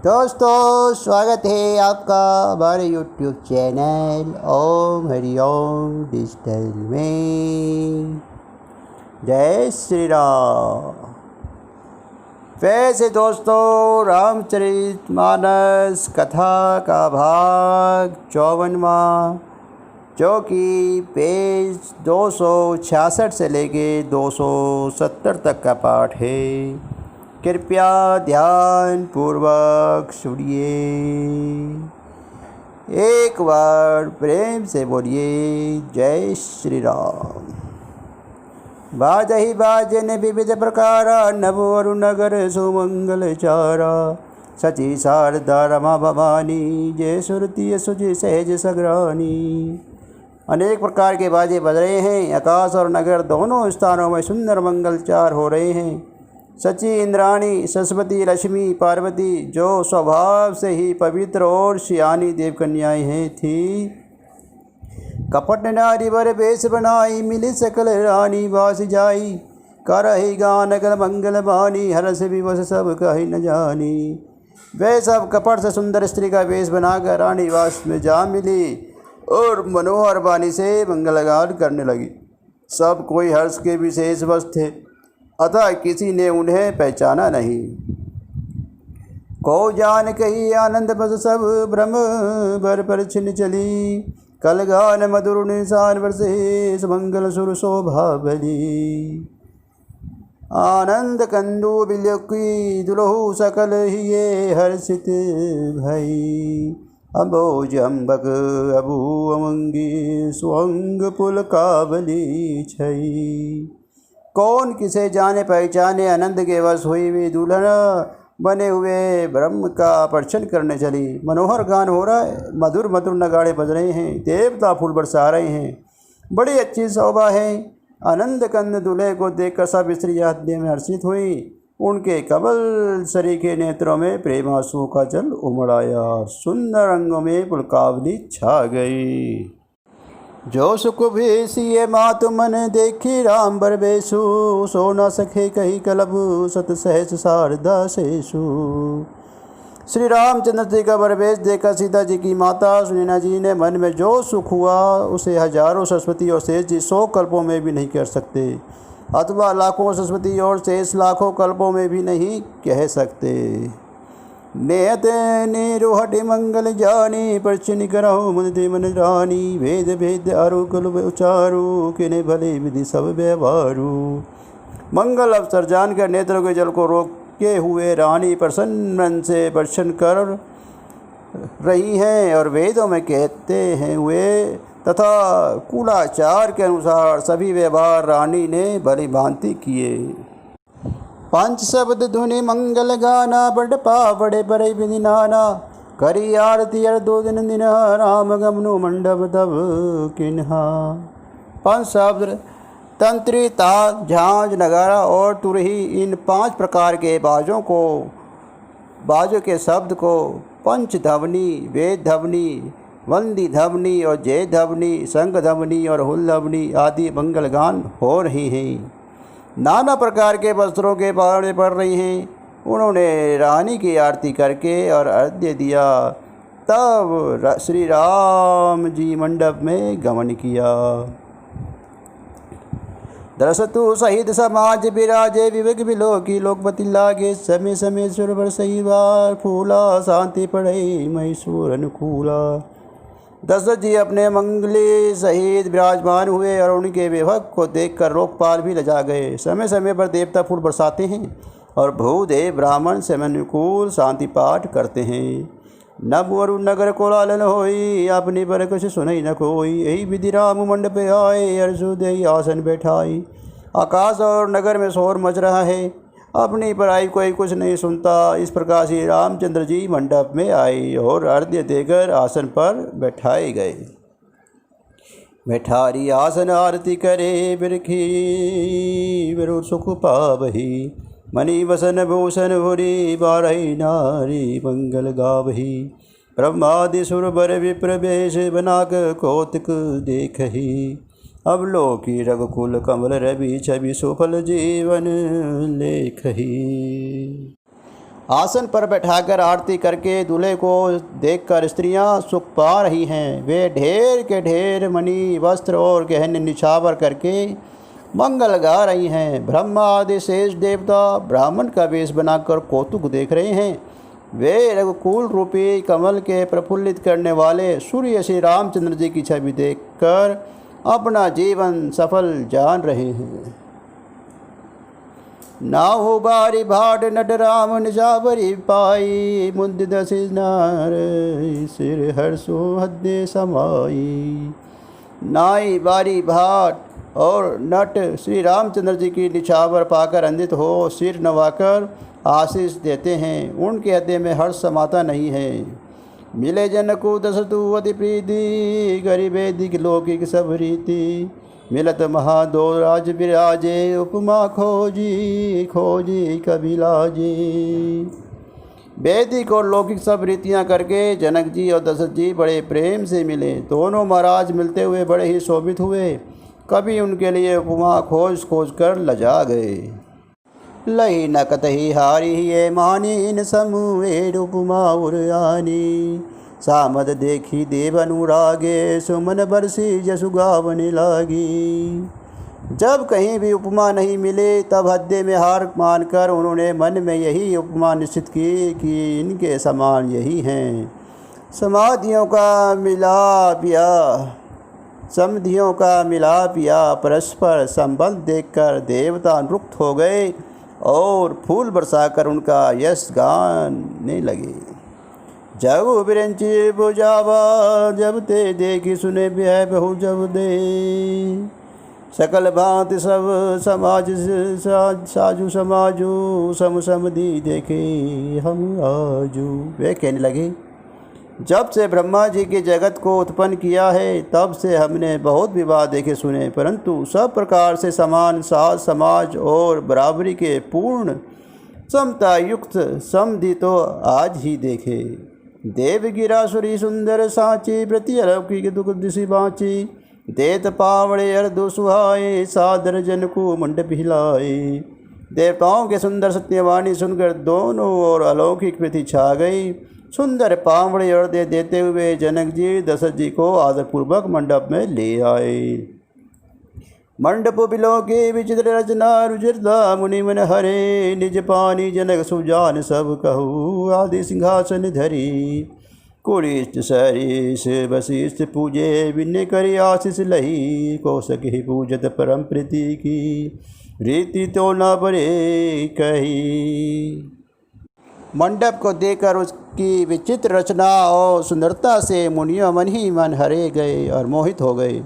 दोस्तों स्वागत है आपका हमारे YouTube चैनल ओम हरिओम डिजिटल में। जय श्री राम। वैसे दोस्तों रामचरितमानस कथा का भाग 54वां, जो कि पेज 266 से लेके 270 तक का पाठ है, कृपया ध्यान पूर्वक सुनिए। एक बार प्रेम से बोलिए जय श्री राम। बाजहि बाजन विविध प्रकारा, नभ अरु नगर सुमंगल चारा। सची शारदा रमा भवानी, जय सुरती सुजि सहज सग्रानी। अनेक प्रकार के बाजे बज रहे हैं। आकाश और नगर दोनों स्थानों में सुंदर मंगलचार हो रहे हैं। सची इंद्राणी, सरस्वती, लक्ष्मी, पार्वती, जो स्वभाव से ही पवित्र और सियानी देवकन्याएं हैं, थी। कपट नारी वर वेश बनाई, मिली सकल रानी बास जाई। करहि गान गल मंगल बानी, हरस विवश सब कहि न जानी। वे सब कपट से सुंदर स्त्री का वेश बनाकर रानी वास में जा मिली और मनोहर बानी से मंगलगान करने लगी। सब कोई हर्ष के विशेष वश थे, अतः किसी ने उन्हें पहचाना नहीं। को जान कही आनंद बस सब, ब्रह्म भर पर छिन चली। कल गान मधुर निशान वर्षे, मंगल सुर शोभा बली। आनंद कंदु बिलकी, दुलहु सकल हिये हर्षित भई। अम्बोज अम्बक अबू अमंगी, स्वंग पुल काबली छई। कौन किसे जाने पहचाने, आनंद के वश हुई हुई दुल्हन बने हुए ब्रह्म का प्रदर्शन करने चली। मनोहर गान हो रहा है, मधुर मधुर नगाड़े बज रहे हैं, देवता फूल बरसा रहे हैं, बड़ी अच्छी शोभा है। आनंद कंद दूल्हे को देखकर सब स्त्रियां हृदय में हर्षित हुई। उनके कमल सरी के नेत्रों में प्रेमांसुओं का जल उमड़ आया। सुंदर अंगों में पुलकावली छा गई। जो सुख भेसिए मातु मन, देखी राम बर बेसु। सो न सखे कही कलबु, सत सहस शारदा सेसु। श्री रामचंद्र जी का बरवेश देखकर सीता जी की माता सुनैना जी ने मन में जो सुख हुआ, उसे हजारों सरस्वती और शेष जी 100 कल्पों में भी नहीं कर सकते, अथवा लाखों सरस्वती और शेष लाखों कल्पों में भी नहीं कह सकते। नेत निरुहट मंगल जानी, परचिन करहु मुनि मन रानी। वेद भेद अरु कुल उचारू, किने भले विधि सब व्यवहारू। मंगल अवसर जानकर नेत्रों के जल को रोके हुए रानी प्रसन्न मन से वर्षण कर रही हैं, और वेदों में कहते हैं हुए तथा कुलाचार के अनुसार सभी व्यवहार रानी ने भली भांति किए। पंच शब्द धुनि मंगल गाना, बड़ पावड़े बड़े विधि नाना। करी आरती अर 2 दिन दिन, राम गमनु मंडप तब किन्हा। पंच शब्द तंत्री, ताल, झांझ, नगारा और तुरही, इन 5 प्रकार के बाजों के शब्द को पंच ध्वनि, वेद ध्वनि, वंदी ध्वनि और जय ध्वनि, संग ध्वनि और हुल ध्वनि आदि मंगलगान हो रही हैं। नाना प्रकार के वस्त्रों के पावड़े पड़ रही हैं। उन्होंने रानी की आरती करके और अर्घ्य दिया, तब श्री राम जी मंडप में गमन किया। दरसतु सहित समाज विराजे, विवेक विलोकी लोकपति लागे। समय समय सुर बरसई बार, फूला शांति पढ़ई मैसूर अनुकूला। दशरथ जी अपने मंगली सहित विराजमान हुए और उनके विभव को देखकर लोकपाल भी लजा गए। समय समय पर देवता फूल बरसाते हैं और भूदेव ब्राह्मण समय अनुकूल शांति पाठ करते हैं। नभ अरु नगर को लालन होई, अपनी पर कुछ सुनई न कोई। यही विधि राम मंडप आए, अर्जुदय आसन बैठाई। आकाश और नगर में शोर मच रहा है, अपनी पराई कोई कुछ नहीं सुनता। इस प्रकार श्री रामचंद्र जी मंडप में आए और अर्घ्य देकर आसन पर बैठाए गए। बैठारी आसन आरती करे, बिरखी बिरु सुख पावही। मणि वसन भूषण भुरी, बारही नारी मंगल गावही। ब्रह्मादि सुर बर विप्र वेश, बनाक कौतुक देखही। अवलोकी रघुकुल कमल रवि, छवि सुफल जीवन लेखही। आसन पर बैठाकर आरती करके दूल्हे को देखकर स्त्रियां सुख पा रही हैं। वे ढेर के ढेर मणि वस्त्र और गहने निछावर करके मंगल गा रही हैं। ब्रह्मा आदि शेष देवता ब्राह्मण का वेश बनाकर कौतुक देख रहे हैं। वे रघुकुल रूपी कमल के प्रफुल्लित करने वाले सूर्य श्री रामचंद्र जी की छवि देखकर अपना जीवन सफल जान रहे हैं। नाहु बारी भाट नट राम निजावरी पाई, मुदित सिनार सिर हर्षो हद्दे समाई। नाई बारी भाट और नट श्री रामचंद्र जी की निछावर पाकर अंधित हो सिर नवाकर आशीष देते हैं। उनके हृदय में हर्ष समाता नहीं है। मिले जन को दसतु अति प्रीति, गरीबे दिख लौकिक सब रीति। मिलत महादो राज विराजे, उपमा खोजी खोजी कबिलाजी। वैदिक और लौकिक सब रीतियाँ करके जनक जी और दशरथ जी बड़े प्रेम से मिले। दोनों महाराज मिलते हुए बड़े ही शोभित हुए। कभी उनके लिए उपमा खोज खोज कर लजा गए। लही न कतही हारी ये मानीन समूह उपमा उरयानी। सामद देखी देव अनुरागे, सुमन बरसी जसु गावन लागी। जब कहीं भी उपमा नहीं मिले तब हृदय में हार मानकर उन्होंने मन में यही उपमा निश्चित की कि इनके समान यही हैं। समाधियों का मिलाप या परस्पर संबंध देखकर देवता अनुरक्त हो गए और फूल बरसाकर उनका यश गाने लगे। जब बिरंची बुझावा, जब ते देखी सुने ब्याह बहु जब दे। सकल भांति सब समाज साजू समाजू, सम सम दी देखे हम आजू। वे कहने लगे, जब से ब्रह्मा जी के जगत को उत्पन्न किया है तब से हमने बहुत विवाह देखे सुने, परंतु सब प्रकार से समान साज समाज और बराबरी के पूर्ण समता युक्त समधि तो आज ही देखे। देव गिरासुरी सुंदर साची, प्रति अलौकिक दुख दिशि बाँची। देत पावड़े अर्धु सुहाए, सादर जन को मंडप हिलाए। देवताओं के सुंदर सत्यवाणी सुनकर दोनों ओर अलौकिक प्रीति छा गई। सुंदर पावड़े और देते हुए जनक जी दशरथ जी को आदरपूर्वक मंडप में ले आए। मंडप बिलो के विचित्र रचना, रुचिरता मुनि मन हरे। निज पानी जनक सुजान सब कहू, आदि सिंहासन धरी। कुलिष्ट सरीस वशिष्ठ पूजे, विनय करी आशीष लही। कौशक ही पूजत परम प्रीति की, रीति तो न बरे कही। मंडप को देखकर उसकी विचित्र रचना और सुंदरता से मुनियों मन ही मन हरे गए और मोहित हो गए।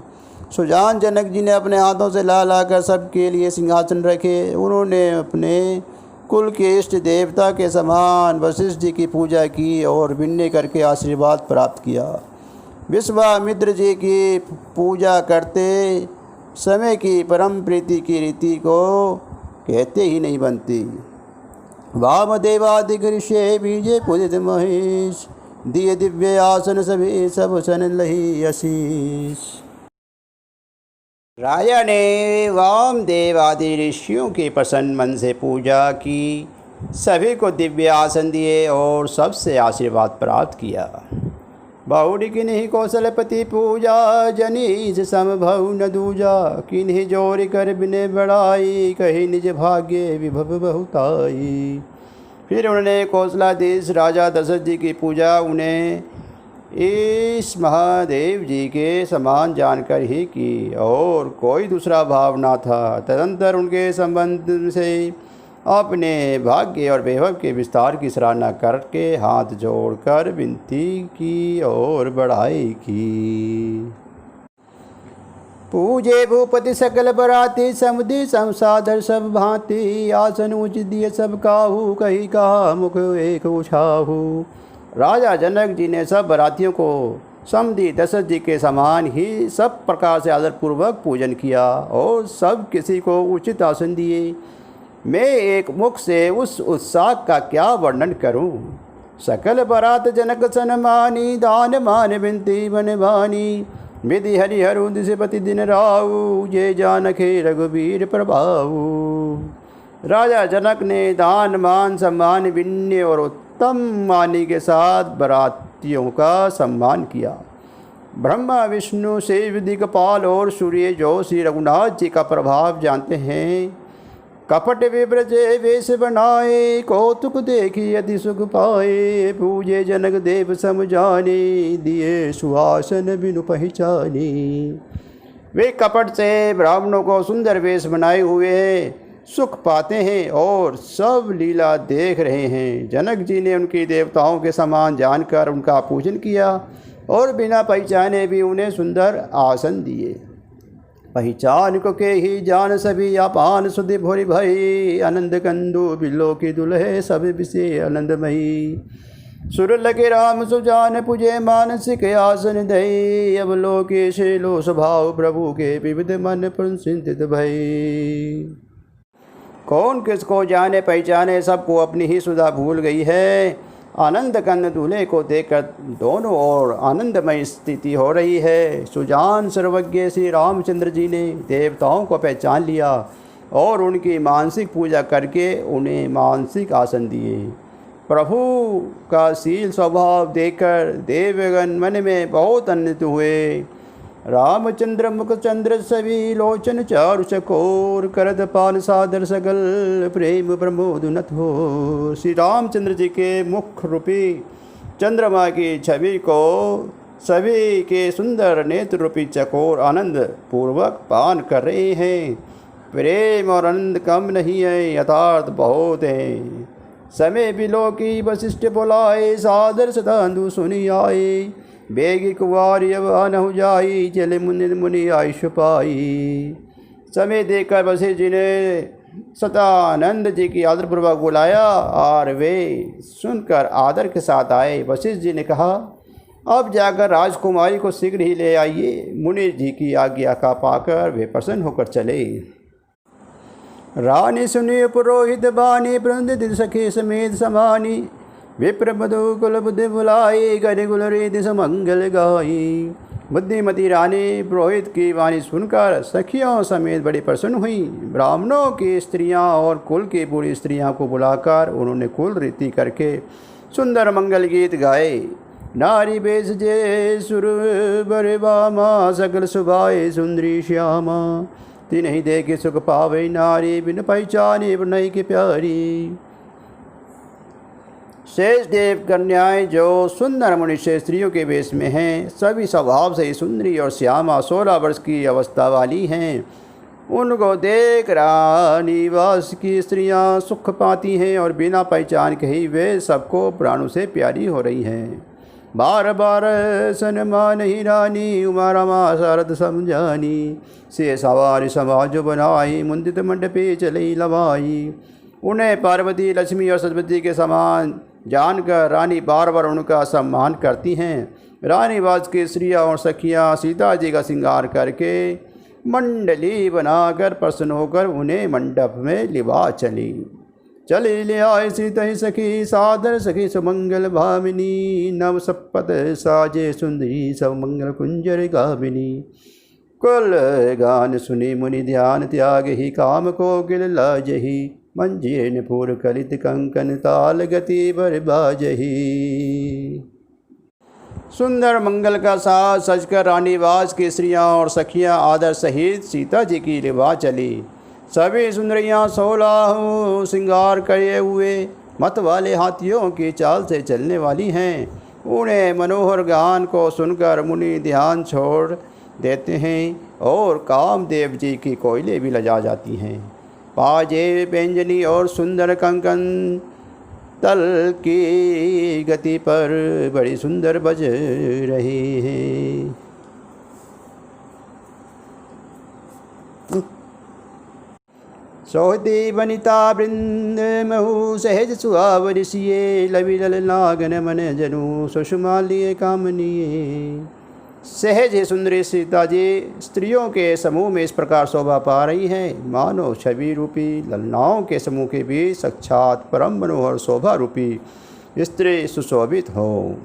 सुजान जनक जी ने अपने हाथों से ला लाकर सबके लिए सिंहासन रखे। उन्होंने अपने कुल के इष्ट देवता के समान वशिष्ठ जी की पूजा की और विनय करके आशीर्वाद प्राप्त किया। विश्वामित्र जी की पूजा करते समय की परम प्रीति की रीति को कहते ही नहीं बनती। वामदेवादि ऋषि बीजे पूजित महेश, दिए दिव्य आसन सभी सब सन लही आशीष। राजा ने वामदेव आदि ऋषियों की प्रसन्न मन से पूजा की, सभी को दिव्य आसन दिए और सबसे आशीर्वाद प्राप्त किया। बहुड़ी किन्हीं कौशलपति पूजा, जनी से समभव न दूजा। किन्हीं जोर कर बिने बढ़ाई, कही निज भाग्य विभव बहुताई। फिर उन्होंने कौशलाधीश राजा दशरथ जी की पूजा उन्हें इस महादेव जी के समान जानकर ही की और कोई दूसरा भाव ना था। तदंतर उनके संबंध से अपने भाग्य और वैभव के विस्तार की सराहना करके हाथ जोड़कर विनती की और बढ़ाई की। पूजे भूपति सकल बराती, समुदी संसादर सब भांति। आसन उचित दिए सब काहू, कही कहा मुख एक उछाहू। राजा जनक जी ने सब बरातियों को समधी दशरथ जी के समान ही सब प्रकार से आदरपूर्वक पूजन किया और सब किसी को उचित आसन दिए। मैं एक मुख से उस उत्साह का क्या वर्णन करूं। सकल बरात जनक सनमानी, दान मान विनती बन भानी। विधि हरिहरु दिशपति दिन राऊ, ये जानके रघुवीर प्रभाऊ। राजा जनक ने दान मान सम्मान विनय और उत्तम वाणी के साथ बरातियों का सम्मान किया। ब्रह्मा विष्णु शिव दिक्पाल और सूर्य जो श्री रघुनाथ जी का प्रभाव जानते हैं, कपट विव्रजे वेश बनाए, कौतुक देखी अति सुख पाए, पूजे जनक देव समझाने, दिए सुहासन बिनु पहचाने। वे कपट से ब्राह्मणों को सुंदर वेश बनाए हुए सुख पाते हैं और सब लीला देख रहे हैं। जनक जी ने उनकी देवताओं के समान जानकर उनका पूजन किया और बिना पहचाने भी उन्हें सुंदर आसन दिए। पहचान को के ही जान सभी अपान सुधि भोरी भई, आनंद कंदु बिलो की दुल्हे सब विषय आनंदमयी। सुर लगे राम सुजान पूजे मानसिक आसन दई, अब लोके लो स्वभाव प्रभु के विविध मन प्रसिद्ध भई। कौन किसको जाने पहचाने, सबको अपनी ही सुधा भूल गई है। आनंद कंद दूल्हे को देखकर दोनों ओर आनंदमय स्थिति हो रही है। सुजान सर्वज्ञ श्री रामचंद्र जी ने देवताओं को पहचान लिया और उनकी मानसिक पूजा करके उन्हें मानसिक आसन दिए। प्रभु का शील स्वभाव देखकर देवगण मन में बहुत आनंदित हुए। रामचंद्र मुख चंद्र सभी लोचन चारु चकोर, करद पान सादर सगल प्रेम प्रमोदनत हो। श्री रामचंद्र जी के मुख रूपी चंद्रमा की छवि को सभी के सुंदर नेत्र रूपी चकोर आनंद पूर्वक पान कर रहे हैं। प्रेम और आनंद कम नहीं है, यथार्थ बहुत है। समय बिलो की वशिष्ठ बुलाए, सादर सदांधु सुनी आए, बेगी कुवारी अब अनहु जाई, चले मुनि मुनि आयुष पाई। समय देखकर वशिष्ठ जी ने सतानंद जी की आदरपूर्वक बुलाया और वे सुनकर आदर के साथ आए। वशिष्ठ जी ने कहा, अब जाकर राजकुमारी को शीघ्र ही ले आइए। मुनि जी की आज्ञा का पाकर वे प्रसन्न होकर चले। रानी सुनी पुरोहित बानी, प्रबंधित सखी समेत समानी, विप्र मधु कुल बुद्धि बुलाई, गरि गुल रीति समंगल गाई। बुद्धिमती रानी पुरोहित की वाणी सुनकर सखियों समेत बड़ी प्रसन्न हुई। ब्राह्मणों की स्त्रियां और कुल की बूढ़ी स्त्रियां को बुलाकर उन्होंने कुल रीति करके सुंदर मंगल गीत गाए। नारी बेस जे सुर बरबामा, सकल सुभाए सुंदरी श्यामा, तिन्हि देखे सुख पावे नारी, बिन पहचाने बनई के प्यारी। शेष देव कन्याएं जो सुंदर मनुष्य स्त्रियों के वेश में हैं, सभी स्वभाव से सुंदरी और श्यामा 16 वर्ष की अवस्था वाली हैं। उनको देख रानी वास की स्त्रियां सुख पाती हैं और बिना पहचान के ही वे सबको प्राणों से प्यारी हो रही हैं। बार बार सनमान ही रानी, उमा रमा शारद समझानी, से सवारी समाज बनाई, मुंदित मंडपे चली लवाई। उन्हें पार्वती लक्ष्मी और सरस्वती के समान जानकर रानी बार बार उनका सम्मान करती हैं। रानी वास की स्त्रियाँ और सखियाँ सीता जी का श्रृंगार करके मंडली बनाकर प्रसन्न होकर उन्हें मंडप में लिवा चली। चली ले आए सीता ही सखी, सादर सखी सुमंगल भामिनी, नव सपत साजे सुंदरी सब मंगल कुंजर गामिनी। कुल गान सुनी मुनि ध्यान त्याग ही, काम को गिल लाजही, मंजीन पूर कलित कंकन ताल गति बर बाजही। सुंदर मंगल का साज सजकर रानीवास की स्त्रियाँ और सखियाँ आदर सहित सीता जी की लिवा चली। सभी सुंदरियाँ 16 श्रृंगार करे हुए मत वाले हाथियों की चाल से चलने वाली हैं। उन्हें मनोहर गान को सुनकर मुनि ध्यान छोड़ देते हैं और कामदेव जी की कोयले भी लजा जाती हैं। पाजे व्यंजनी और सुंदर कंकन तल की गति पर बड़ी सुंदर बज रहे हैं। सोहती वनिता वृंद महु सहज सुहावरी सिए, लवि लल नागन मन जनु सुषमा लिए कामनीय। सहज ही सुंदरी सीता जी स्त्रियों के समूह में इस प्रकार शोभा पा रही हैं, मानो छवि रूपी ललनाओं के समूह के बीच साक्षात परम मनोहर शोभा रूपी स्त्री सुशोभित हो।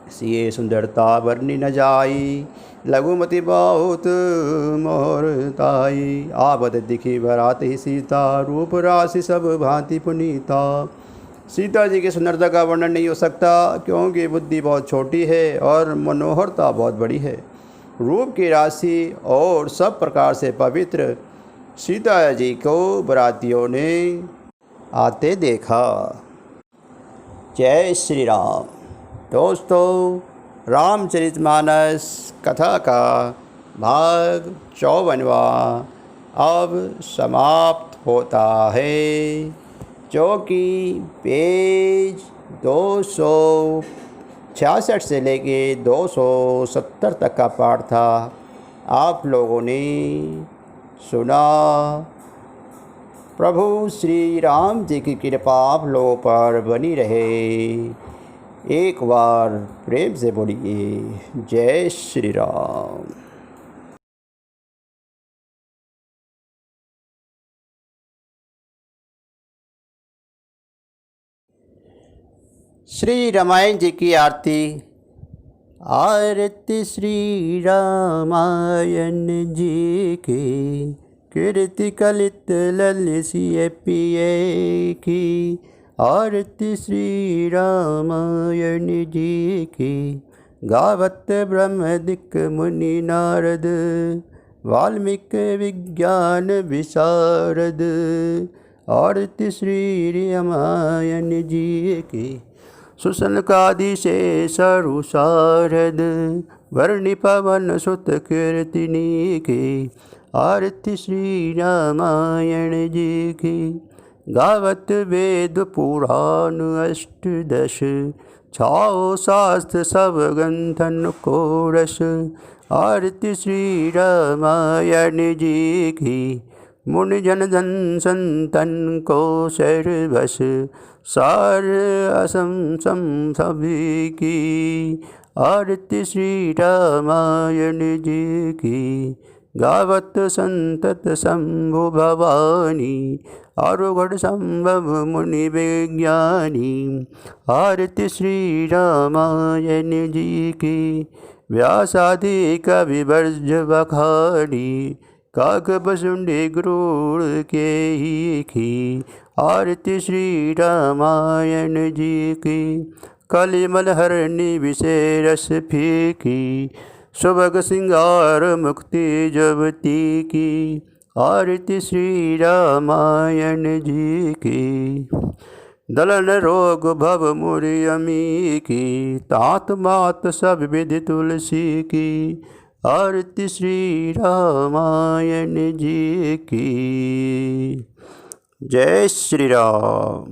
सिए सुंदरता वर्णि न जाई, लघुमति बहुत मोहरताई। आवत दिखी भराती सीता, रूप राशि सब भांति पुनीता। सीता जी की सुंदरता का वर्णन नहीं हो सकता, क्योंकि बुद्धि बहुत छोटी है और मनोहरता बहुत बड़ी है। रूप की राशि और सब प्रकार से पवित्र सीता जी को बरातियों ने आते देखा। जय श्री राम। दोस्तों, रामचरितमानस कथा का भाग 54वां अब समाप्त होता है, जो कि पेज 266 से लेके 270 तक का पाठ था। आप लोगों ने सुना। प्रभु श्री राम जी की कृपा आप लोगों पर बनी रहे। एक बार प्रेम से बोलिए जय श्री राम। श्री रामायण जी की आरती। आरती श्री रामायण जी की, कीर्ति कलित ललसिय पिए की। आरती श्री रामायण जी की, गावत ब्रह्मदिक मुनि नारद, वाल्मीकि विज्ञान विशारद। आरती श्री रामायण जी की, सुसनकादि से सरुसारद, वर्णि पवन सुत कीर्तिनी की। आरती श्री रामायण जी की, गावत वेद पुराण अष्टदश, छाओ शास्त्र सब ग्रंथन को रस। आरती श्री रामायण जी की, मुनि जन धन संतन को सर्वस, सार असम सम सभी की। आरती श्री रामायण जी की, गावत संतत शंभु भवानी, आरुगढ़ संभव मुनि विज्ञानी। आरती श्री रामायण जी की, व्यासादि कवि वर्ज बखानी, काक बसुंडी गरुड़ के ही की। आरती श्री रामायण जी की, कलिमल हरणी विषय रस फीकी, सुभग सिंगार मुक्ति जबती की। आरती श्री रामायण जी की, दलन रोग भव मुरि अमी की, तात मात सब विधि तुलसी की। आरती श्री रामायण जी की। जय श्री राम।